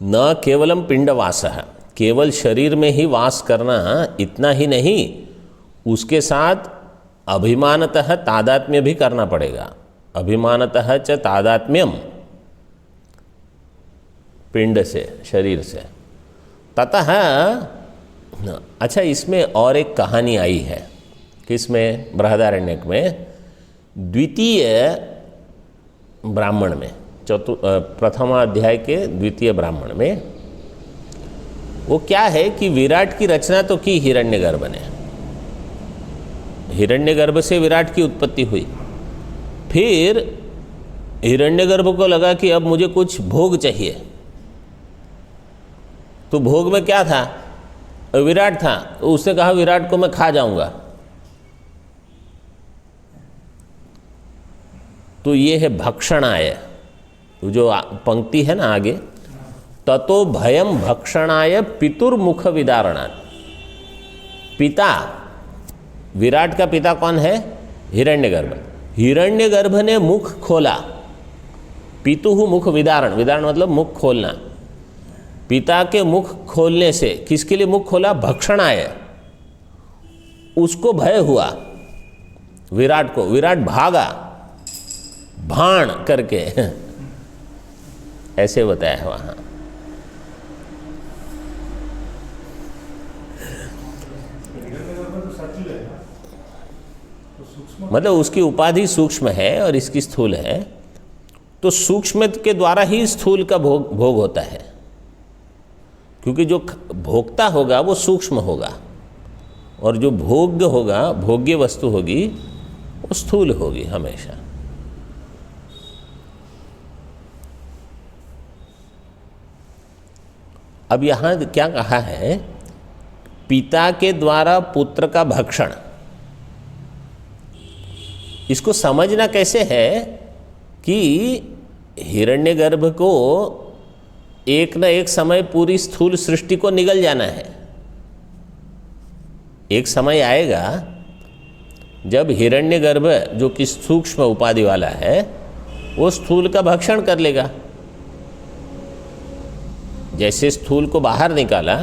न केवलम पिंडवासः, केवल शरीर में ही वास करना इतना ही नहीं, उसके साथ अभिमानतः तादात्म्य भी करना पड़ेगा। अभिमानतः च तादात्म्यम, पिंड से, शरीर से। ततः, अच्छा, इसमें और एक कहानी आई है। किसमें? बृहदारण्यक में, द्वितीय ब्राह्मण में, प्रथम अध्याय के द्वितीय ब्राह्मण में। वो क्या है कि विराट की रचना तो की हिरण्यगर्भ ने, हिरण्यगर्भ से विराट की उत्पत्ति हुई। फिर हिरण्यगर्भ को लगा कि अब मुझे कुछ भोग चाहिए, तो भोग में क्या था? विराट था। तो उसने कहा विराट को मैं खा जाऊंगा। तो ये है भक्षणाय, जो पंक्ति है ना आगे, ततो भयम भक्षणाय पितुर्मुख विदारणात्। पिता, विराट का पिता कौन है? हिरण्यगर्भ। हिरण्यगर्भ ने मुख खोला, पितुहु मुख विदारण, विदारण मतलब मुख खोलना। पिता के मुख खोलने से, किसके लिए मुख खोला? भक्षणाय, उसको भय हुआ विराट को। विराट भागा भाण करके, ऐसे बताया है वहाँ। मतलब उसकी उपाधि सूक्ष्म है और इसकी स्थूल है, तो सूक्ष्म के द्वारा ही स्थूल का भोग होता है, क्योंकि जो भोक्ता होगा वो सूक्ष्म होगा, और जो भोग्य होगा, भोग्य वस्तु होगी, वो स्थूल होगी हमेशा। अब यहाँ क्या कहा है? पिता के द्वारा पुत्र का भक्षण। इसको समझना कैसे है कि हिरण्यगर्भ को एक न एक समय पूरी स्थूल सृष्टि को निगल जाना है। एक समय आएगा जब हिरण्यगर्भ, जो कि सूक्ष्म उपाधि वाला है, वो स्थूल का भक्षण कर लेगा। जैसे स्थूल को बाहर निकाला,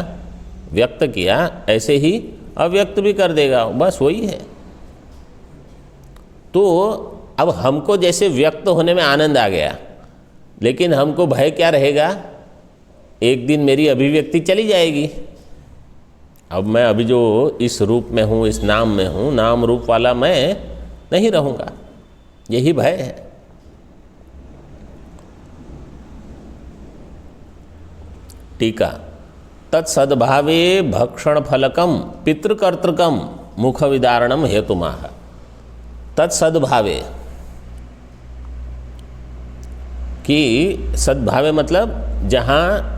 व्यक्त किया, ऐसे ही अव्यक्त भी कर देगा, बस वही है। तो अब हमको जैसे व्यक्त होने में आनंद आ गया, लेकिन हमको भय क्या रहेगा? एक दिन मेरी अभिव्यक्ति चली जाएगी। अब मैं अभी जो इस रूप में हूँ, इस नाम में हूँ, नाम रूप वाला मैं नहीं रहूँगा, यही भय है। टीका, तत्सद्भावे भक्षण फलकम पितृकर्तृकम मुख विदारणम हेतुमाह। तत्सद्भावे, कि सद्भावे मतलब जहाँ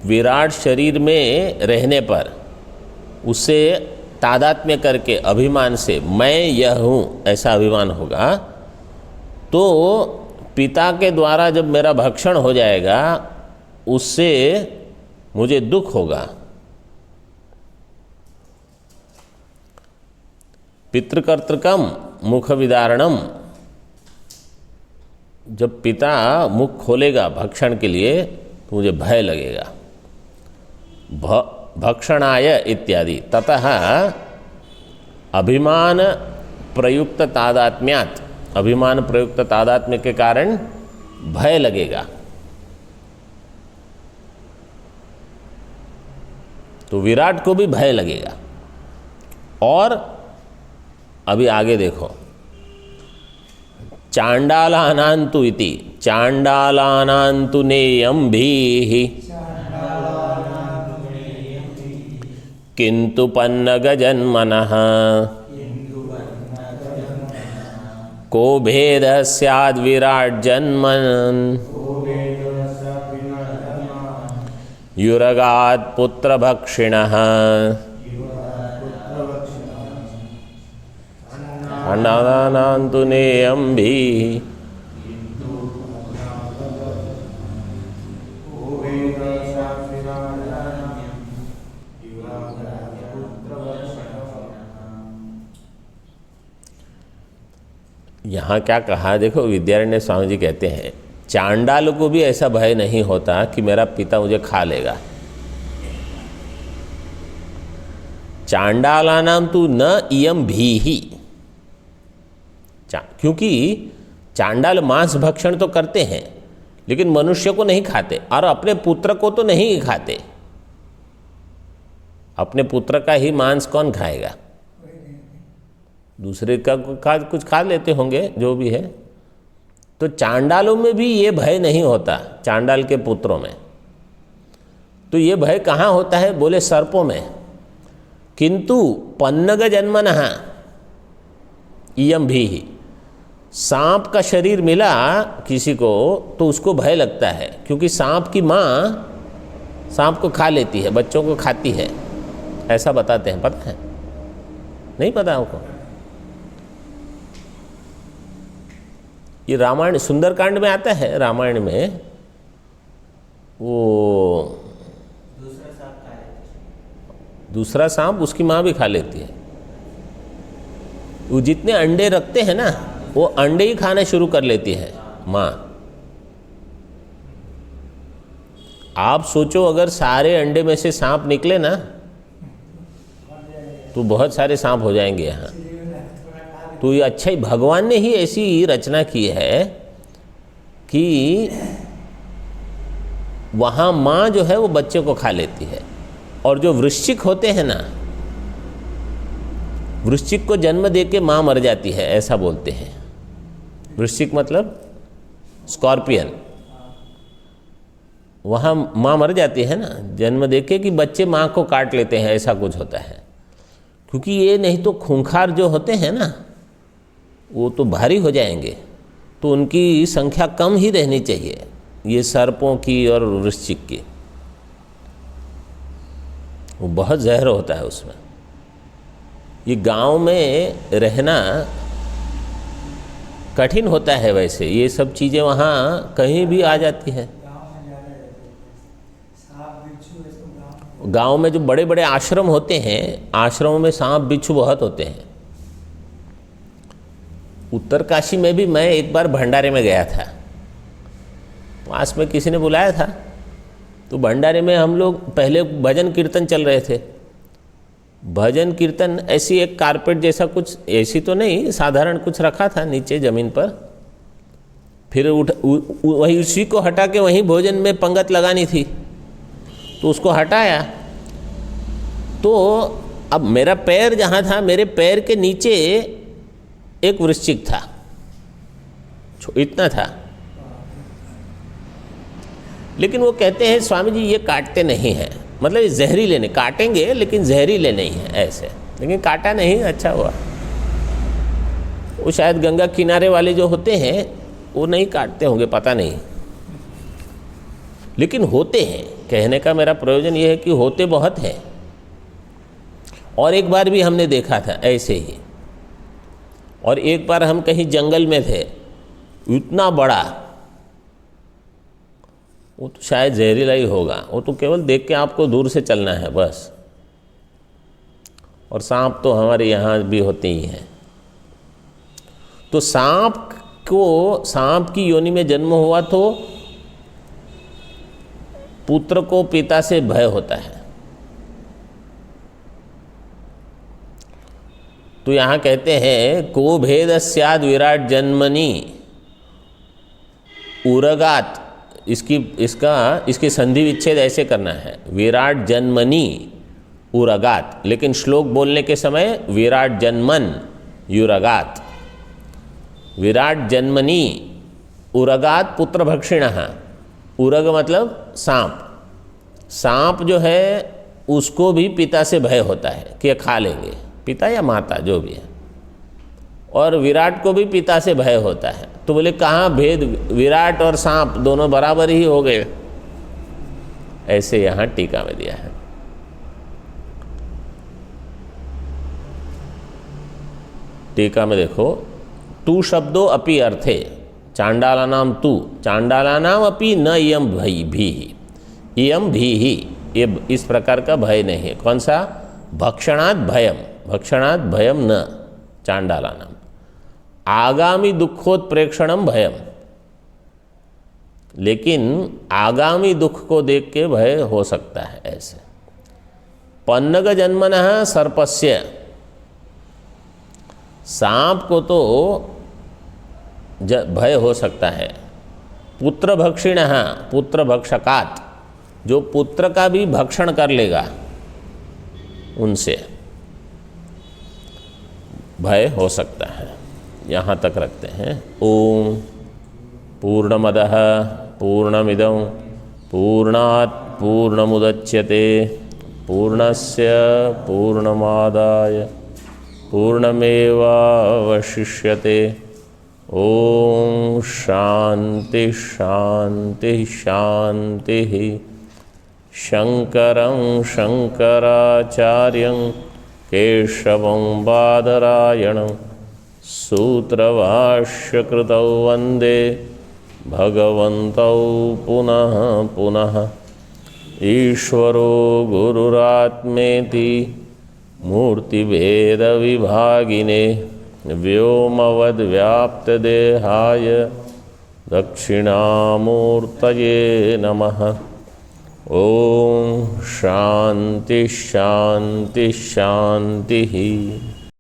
विराट शरीर में रहने पर उससे तादात्म्य करके अभिमान से मैं यह हूँ ऐसा अभिमान होगा, तो पिता के द्वारा जब मेरा भक्षण हो जाएगा उससे मुझे दुख होगा। पितृकर्तृकम मुख विदारणम, जब पिता मुख खोलेगा भक्षण के लिए तो मुझे भय लगेगा। भक्षणाय इत्यादि। ततः अभिमान प्रयुक्त तादात्म्यात्, अभिमान प्रयुक्त तादात्म्य के कारण भय लगेगा। तो विराट को भी भय लगेगा। और अभी आगे देखो, चांडालानांतु इति, चांडालानांतु नेयं भीः किंतु पन्नगजन्मनः को भेदः स्याद् विराट जन्मन् युरगात् पुत्रभक्षिणः चांडालानांतु नेयं भीः। यहाँ क्या कहा देखो, विद्यारण्य स्वामी जी कहते हैं चांडाल को भी ऐसा भय नहीं होता कि मेरा पिता मुझे खा लेगा। चांडालानाम तु न इयम भीहि, क्योंकि चांडाल मांस भक्षण तो करते हैं लेकिन मनुष्य को नहीं खाते, और अपने पुत्र को तो नहीं खाते। अपने पुत्र का ही मांस कौन खाएगा? दूसरे का कुछ खा लेते होंगे, जो भी है। तो चांडालों में भी ये भय नहीं होता, चांडाल के पुत्रों में। तो ये भय कहाँ होता है? बोले सर्पों में। किंतु पन्नग जन्मनः इयम भीहि, सांप का शरीर मिला किसी को तो उसको भय लगता है, क्योंकि सांप की माँ सांप को खा लेती है, बच्चों को खाती है, ऐसा बताते हैं। पता है? नहीं पता आपको? ये रामायण सुंदरकांड में आता है। रामायण में वो दूसरा सांप उसकी माँ भी खा लेती है। वो जितने अंडे रखते हैं ना, वो अंडे ही खाने शुरू कर लेती है माँ। आप सोचो, अगर सारे अंडे में से सांप निकले ना तो बहुत सारे सांप हो जाएंगे यहाँ। तो ये अच्छा ही भगवान ने ही ऐसी रचना की है कि वहाँ माँ जो है वो बच्चे को खा लेती है। और जो वृश्चिक होते हैं ना, वृश्चिक को जन्म देके माँ मर जाती है, ऐसा बोलते हैं। वृश्चिक मतलब स्कॉर्पियन, वहाँ माँ मर जाती है ना जन्म देके, कि बच्चे माँ को काट लेते हैं, ऐसा कुछ होता है। क्योंकि ये नहीं तो खूंखार जो होते हैं ना, वो तो भारी हो जाएंगे, तो उनकी संख्या कम ही रहनी चाहिए, ये सर्पों की और वृश्चिक की। वो बहुत जहर होता है उसमें। ये गांव में रहना कठिन होता है, वैसे ये सब चीज़ें वहाँ कहीं भी आ जाती है। गांव में जो बड़े बड़े आश्रम होते हैं, आश्रमों में सांप बिच्छू बहुत होते हैं। उत्तरकाशी में भी मैं एक बार भंडारे में गया था, पास में किसी ने बुलाया था, तो भंडारे में हम लोग पहले भजन कीर्तन चल रहे थे। भजन कीर्तन ऐसी एक कारपेट जैसा कुछ, ऐसी तो नहीं, साधारण कुछ रखा था नीचे ज़मीन पर। फिर वही उसी को हटा के वहीं भोजन में पंगत लगानी थी, तो उसको हटाया। तो अब मेरा पैर जहाँ था, मेरे पैर के नीचे एक वृश्चिक था, इतना था। लेकिन वो कहते हैं स्वामी जी ये काटते नहीं हैं, मतलब जहरीले नहीं, काटेंगे लेकिन जहरीले नहीं है ऐसे। लेकिन काटा नहीं, अच्छा हुआ। वो शायद गंगा किनारे वाले जो होते हैं वो नहीं काटते होंगे, पता नहीं, लेकिन होते हैं कहने का मेरा प्रयोजन ये है कि होते बहुत हैं। और एक बार भी हमने देखा था ऐसे ही, और एक बार हम कहीं जंगल में थे, इतना बड़ा, वो तो शायद जहरीला ही होगा, वो तो केवल देख के आपको दूर से चलना है बस। और सांप तो हमारे यहाँ भी होते ही हैं। तो सांप की योनि में जन्म हुआ तो पुत्र को पिता से भय होता है। तो यहाँ कहते हैं को भेद स्याद विराट जन्मनि उरगात, इसकी संधि विच्छेद ऐसे करना है, विराट जन्मनि उरगात, लेकिन श्लोक बोलने के समय विराट जन्मन युरगात। विराट जन्मनि उरगात पुत्र भक्षिणः, उरग मतलब सांप। सांप जो है उसको भी पिता से भय होता है कि खा लेंगे, पिता या माता जो भी है, और विराट को भी पिता से भय होता है। तो बोले कहाँ भेद, विराट और सांप दोनों बराबर ही हो गए। ऐसे यहाँ टीका में दिया है। टीका में देखो, तू शब्दो अपि अर्थे चांडालानाम तू, चांडालानाम अपि न इयम भी, इयम भी ही, ये इस प्रकार का भय नहीं है। कौन सा? भक्षणात् भयम, भक्षणात् भयम न चांडालानाम, आगामी दुखोत्प्रेक्षणम भयम, लेकिन आगामी दुख को देख के भय हो सकता है ऐसे। पन्नग जन्मनः सर्पस्य, सांप को तो भय हो सकता है। पुत्र भक्षिणः, पुत्र भक्षकात, जो पुत्र का भी भक्षण कर लेगा उनसे भय हो सकता है। यहाँ तक रखते हैं। ओम पूर्णमदः पूर्णमिदं पूर्णात् पूर्णमुदच्यते पूर्णस्य पूर्णमादाय पूर्णमेवावशिष्यते। ओम शांति शांति शांति। शंकरं शंकराचार्यं केशवं बादरायणं सूत्रभाष्यकृतौ वन्दे भगवन्तौ पुनः पुनः। ईश्वरो गुरुरात्मेति मूर्तिभेदविभागिने व्योमवद्व्याप्तदेहाय दक्षिणामूर्तये नमः। ओम शांति शांति शांति।